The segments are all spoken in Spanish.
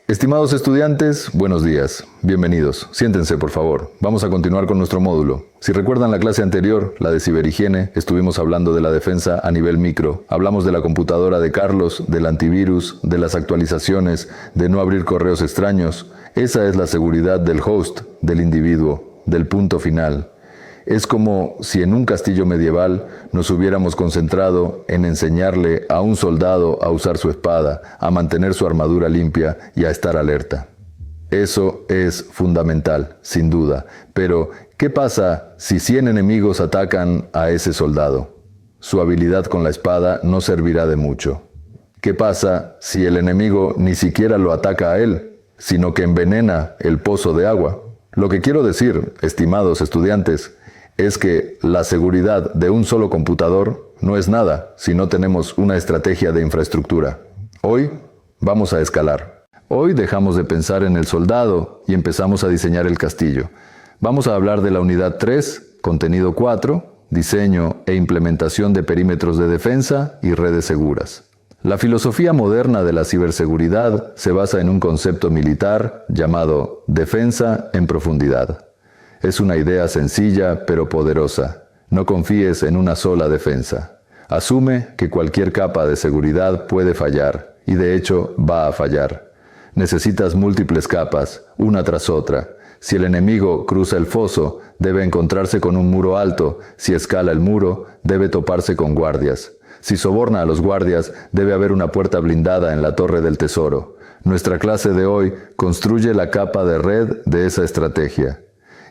Estimados estudiantes, buenos días. Bienvenidos. Siéntense, por favor. Vamos a continuar con nuestro módulo. Si recuerdan la clase anterior, la de ciberhigiene, estuvimos hablando de la defensa a nivel micro. Hablamos de la computadora de Carlos, del antivirus, de las actualizaciones, de no abrir correos extraños. Esa es la seguridad del host, del individuo, del punto final. Es como si en un castillo medieval nos hubiéramos concentrado en enseñarle a un soldado a usar su espada, a mantener su armadura limpia y a estar alerta. Eso es fundamental, sin duda. Pero, ¿qué pasa si 100 enemigos atacan a ese soldado? Su habilidad con la espada no servirá de mucho. ¿Qué pasa si el enemigo ni siquiera lo ataca a él, sino que envenena el pozo de agua? Lo que quiero decir, estimados estudiantes, es que la seguridad de un solo computador no es nada si no tenemos una estrategia de infraestructura. Hoy vamos a escalar. Hoy dejamos de pensar en el soldado y empezamos a diseñar el castillo. Vamos a hablar de la unidad 3, contenido 4, diseño e implementación de perímetros de defensa y redes seguras. La filosofía moderna de la ciberseguridad se basa en un concepto militar llamado defensa en profundidad. Es una idea sencilla pero poderosa. No confíes en una sola defensa. Asume que cualquier capa de seguridad puede fallar, y de hecho va a fallar. Necesitas múltiples capas, una tras otra. Si el enemigo cruza el foso, debe encontrarse con un muro alto. Si escala el muro, debe toparse con guardias. Si soborna a los guardias, debe haber una puerta blindada en la torre del tesoro. Nuestra clase de hoy construye la capa de red de esa estrategia.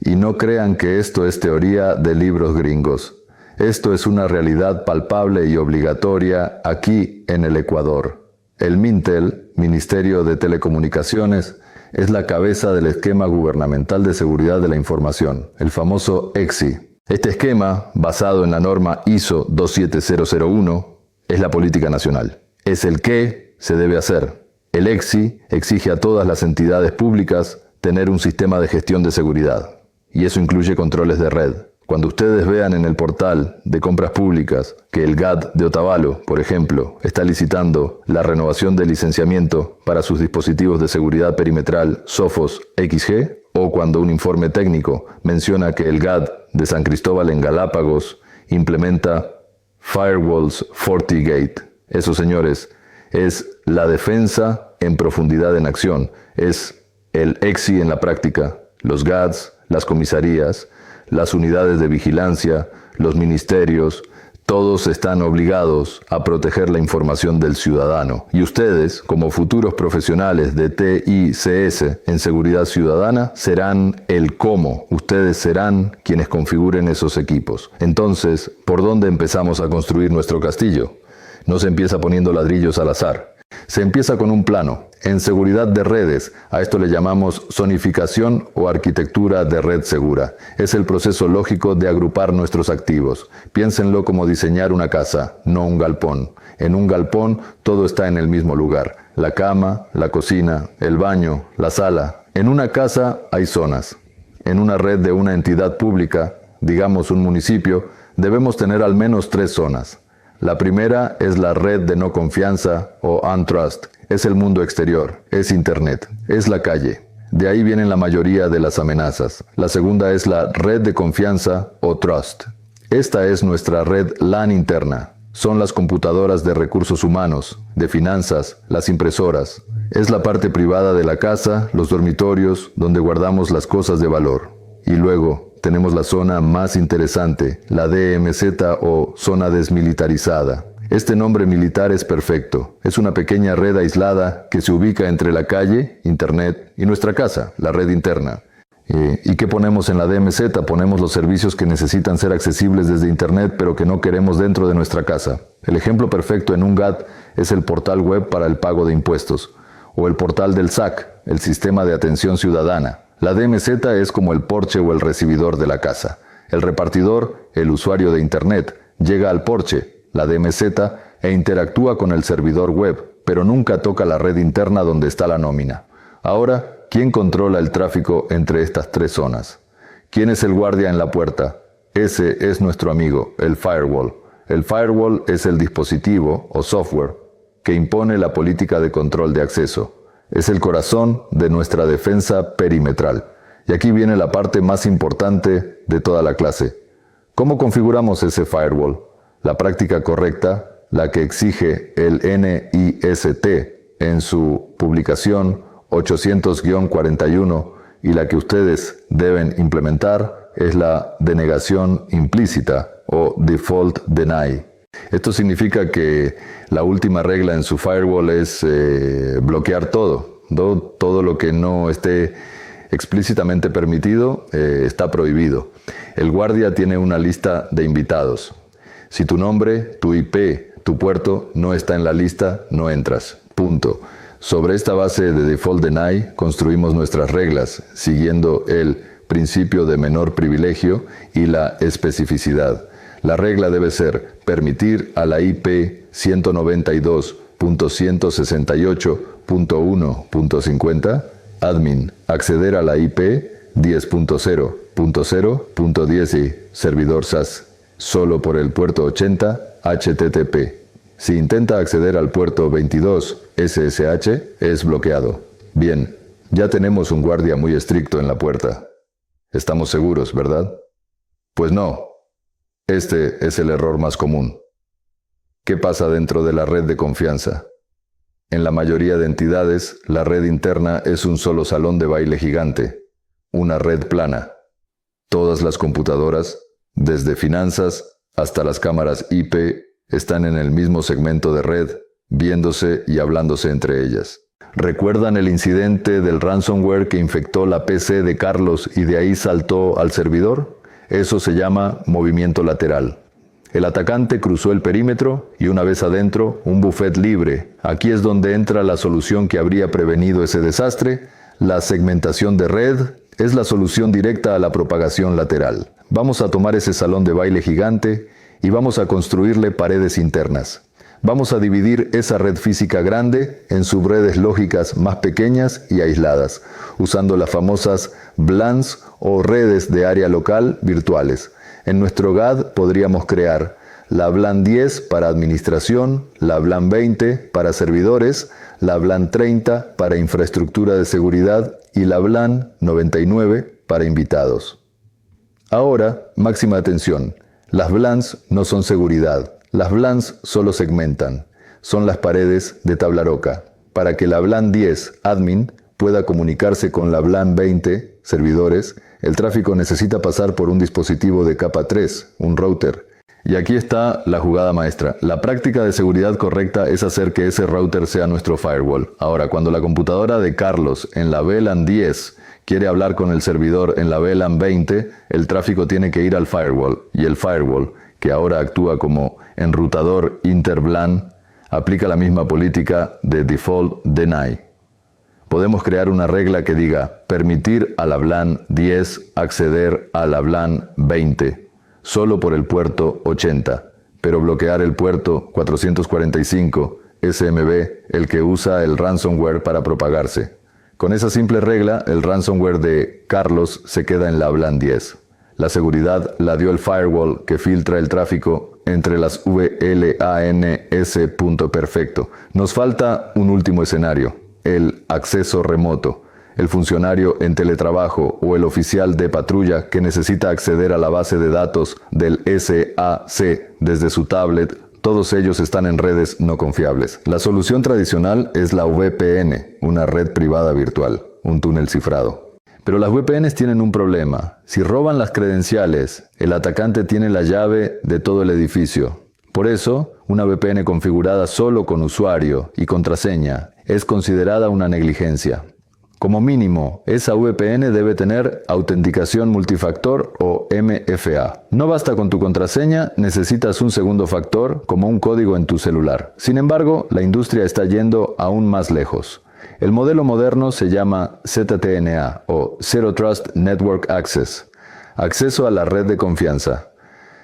Y no crean que esto es teoría de libros gringos. Esto es una realidad palpable y obligatoria aquí en el Ecuador. El Mintel, Ministerio de Telecomunicaciones, es la cabeza del esquema gubernamental de seguridad de la información, el famoso EXI. Este esquema, basado en la norma ISO 27001, es la política nacional. Es el qué se debe hacer. El EXI exige a todas las entidades públicas tener un sistema de gestión de seguridad. Y eso incluye controles de red. Cuando ustedes vean en el portal de compras públicas que el GAD de Otavalo, por ejemplo, está licitando la renovación del licenciamiento para sus dispositivos de seguridad perimetral Sophos XG, o cuando un informe técnico menciona que el GAD de San Cristóbal en Galápagos implementa Firewalls FortiGate. Eso, señores, es la defensa en profundidad en acción. Es el EXI en la práctica. Los GADs, las comisarías, las unidades de vigilancia, los ministerios, todos están obligados a proteger la información del ciudadano. Y ustedes, como futuros profesionales de TICS en seguridad ciudadana, serán el cómo. Ustedes serán quienes configuren esos equipos. Entonces, ¿por dónde empezamos a construir nuestro castillo? No se empieza poniendo ladrillos al azar. Se empieza con un plano. En seguridad de redes, a esto le llamamos zonificación o arquitectura de red segura. Es el proceso lógico de agrupar nuestros activos. Piénsenlo como diseñar una casa, no un galpón. En un galpón todo está en el mismo lugar. La cama, la cocina, el baño, la sala. En una casa hay zonas. En una red de una entidad pública, digamos un municipio, debemos tener al menos 3 zonas. La primera es la red de no confianza o untrust. Es el mundo exterior, es Internet, es la calle. De ahí vienen la mayoría de las amenazas. La segunda es la red de confianza o trust. Esta es nuestra red LAN interna. Son las computadoras de recursos humanos, de finanzas, las impresoras. Es la parte privada de la casa, los dormitorios, donde guardamos las cosas de valor. Y luego tenemos la zona más interesante, la DMZ o zona desmilitarizada. Este nombre militar es perfecto. Es una pequeña red aislada que se ubica entre la calle, Internet, y nuestra casa, la red interna. ¿Y qué ponemos en la DMZ? Ponemos los servicios que necesitan ser accesibles desde Internet, pero que no queremos dentro de nuestra casa. El ejemplo perfecto en un GAT es el portal web para el pago de impuestos, o el portal del SAC, el Sistema de Atención Ciudadana. La DMZ es como el porche o el recibidor de la casa. El repartidor, el usuario de Internet, llega al porche, la DMZ, e interactúa con el servidor web, pero nunca toca la red interna donde está la nómina. Ahora, ¿quién controla el tráfico entre estas 3 zonas? ¿Quién es el guardia en la puerta? Ese es nuestro amigo, el firewall. El firewall es el dispositivo o software que impone la política de control de acceso. Es el corazón de nuestra defensa perimetral. Y aquí viene la parte más importante de toda la clase. ¿Cómo configuramos ese firewall? La práctica correcta, la que exige el NIST en su publicación 800-41 y la que ustedes deben implementar, es la denegación implícita o default deny. Esto significa que la última regla en su firewall es bloquear todo lo que no esté explícitamente permitido está prohibido. El guardia tiene una lista de invitados. Si tu nombre, tu IP, tu puerto no está en la lista, no entras. Punto. Sobre esta base de default deny construimos nuestras reglas, siguiendo el principio de menor privilegio y la especificidad. La regla debe ser permitir a la IP 192.168.1.50 admin acceder a la IP 10.0.0.10 y servidor SAS solo por el puerto 80 HTTP. Si intenta acceder al puerto 22 SSH es bloqueado. Bien, ya tenemos un guardia muy estricto en la puerta. Estamos seguros, ¿verdad? Pues no. Este es el error más común. ¿Qué pasa dentro de la red de confianza? En la mayoría de entidades, la red interna es un solo salón de baile gigante, una red plana. Todas las computadoras, desde finanzas hasta las cámaras IP, están en el mismo segmento de red, viéndose y hablándose entre ellas. ¿Recuerdan el incidente del ransomware que infectó la PC de Carlos y de ahí saltó al servidor? Eso se llama movimiento lateral. El atacante cruzó el perímetro y una vez adentro, un buffet libre. Aquí es donde entra la solución que habría prevenido ese desastre. La segmentación de red es la solución directa a la propagación lateral. Vamos a tomar ese salón de baile gigante y vamos a construirle paredes internas. Vamos a dividir esa red física grande en subredes lógicas más pequeñas y aisladas, usando las famosas VLANs o redes de área local virtuales. En nuestro GAD podríamos crear la VLAN 10 para administración, la VLAN 20 para servidores, la VLAN 30 para infraestructura de seguridad y la VLAN 99 para invitados. Ahora, máxima atención. Las VLANs no son seguridad. Las VLANs solo segmentan. Son las paredes de tabla roca. Para que la VLAN 10 admin pueda comunicarse con la VLAN 20 servidores, el tráfico necesita pasar por un dispositivo de capa 3, un router. Y aquí está la jugada maestra. La práctica de seguridad correcta es hacer que ese router sea nuestro firewall. Ahora, cuando la computadora de Carlos en la VLAN 10 quiere hablar con el servidor en la VLAN 20, el tráfico tiene que ir al firewall. Y el firewall, que ahora actúa como enrutador inter-VLAN, aplica la misma política de default deny. Podemos crear una regla que diga permitir a la VLAN 10 acceder a la VLAN 20 solo por el puerto 80, pero bloquear el puerto 445 SMB, el que usa el ransomware para propagarse. Con esa simple regla, el ransomware de Carlos se queda en la VLAN 10. La seguridad la dio el firewall que filtra el tráfico entre las VLANs. Perfecto. Nos falta un último escenario, el acceso remoto. El funcionario en teletrabajo o el oficial de patrulla que necesita acceder a la base de datos del SAC desde su tablet, todos ellos están en redes no confiables. La solución tradicional es la VPN, una red privada virtual, un túnel cifrado. Pero las VPNs tienen un problema. Si roban las credenciales, el atacante tiene la llave de todo el edificio. Por eso, una VPN configurada solo con usuario y contraseña es considerada una negligencia. Como mínimo, esa VPN debe tener autenticación multifactor o MFA. No basta con tu contraseña, necesitas un segundo factor como un código en tu celular. Sin embargo, la industria está yendo aún más lejos. El modelo moderno se llama ZTNA o Zero Trust Network Access. Acceso a la red de confianza.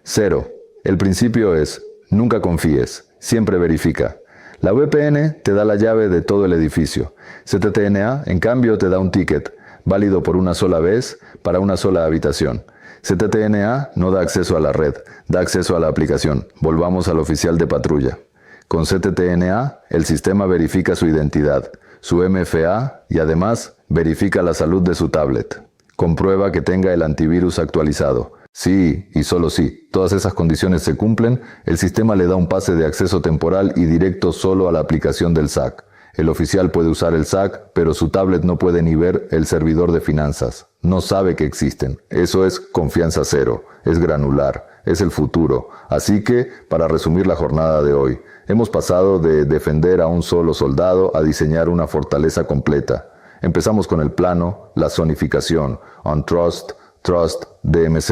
Cero. El principio es, nunca confíes, siempre verifica. La VPN te da la llave de todo el edificio. ZTNA, en cambio, te da un ticket, válido por una sola vez, para una sola habitación. ZTNA no da acceso a la red, da acceso a la aplicación. Volvamos al oficial de patrulla. Con ZTNA, el sistema verifica su identidad. su MFA y además verifica la salud de su tablet. Comprueba que tenga el antivirus actualizado. Si, y solo si, todas esas condiciones se cumplen, el sistema le da un pase de acceso temporal y directo solo a la aplicación del SAC. El oficial puede usar el SAC, pero su tablet no puede ni ver el servidor de finanzas. No sabe que existen. Eso es confianza cero. Es granular. Es el futuro. Así que, para resumir la jornada de hoy, hemos pasado de defender a un solo soldado a diseñar una fortaleza completa. Empezamos con el plano, la zonificación, on trust, DMZ.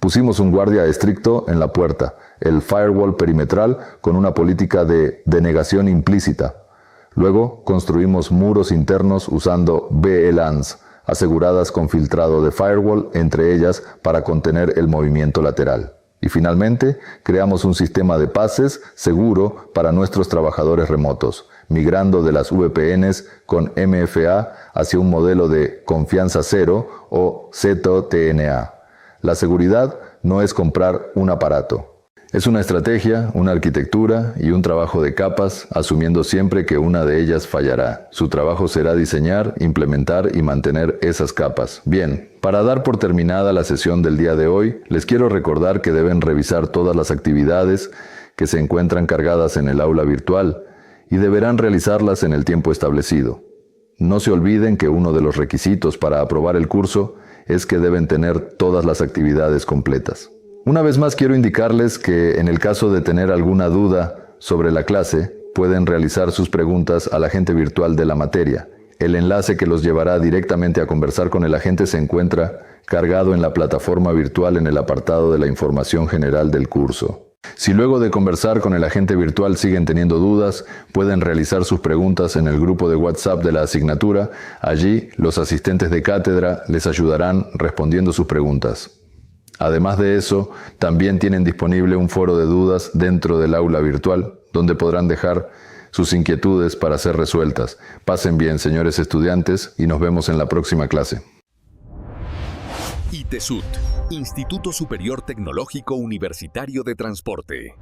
Pusimos un guardia estricto en la puerta, el firewall perimetral con una política de denegación implícita. Luego construimos muros internos usando VLANs, aseguradas con filtrado de firewall entre ellas para contener el movimiento lateral. Y finalmente, creamos un sistema de pases seguro para nuestros trabajadores remotos, migrando de las VPNs con MFA hacia un modelo de confianza cero o ZTNA. La seguridad no es comprar un aparato. Es una estrategia, una arquitectura y un trabajo de capas, asumiendo siempre que una de ellas fallará. Su trabajo será diseñar, implementar y mantener esas capas. Bien, para dar por terminada la sesión del día de hoy, les quiero recordar que deben revisar todas las actividades que se encuentran cargadas en el aula virtual y deberán realizarlas en el tiempo establecido. No se olviden que uno de los requisitos para aprobar el curso es que deben tener todas las actividades completas. Una vez más quiero indicarles que en el caso de tener alguna duda sobre la clase, pueden realizar sus preguntas al agente virtual de la materia. El enlace que los llevará directamente a conversar con el agente se encuentra cargado en la plataforma virtual en el apartado de la información general del curso. Si luego de conversar con el agente virtual siguen teniendo dudas, pueden realizar sus preguntas en el grupo de WhatsApp de la asignatura. Allí, los asistentes de cátedra les ayudarán respondiendo sus preguntas. Además de eso, también tienen disponible un foro de dudas dentro del aula virtual, donde podrán dejar sus inquietudes para ser resueltas. Pasen bien, señores estudiantes, y nos vemos en la próxima clase. ITESUT, Instituto Superior Tecnológico Universitario de Transporte.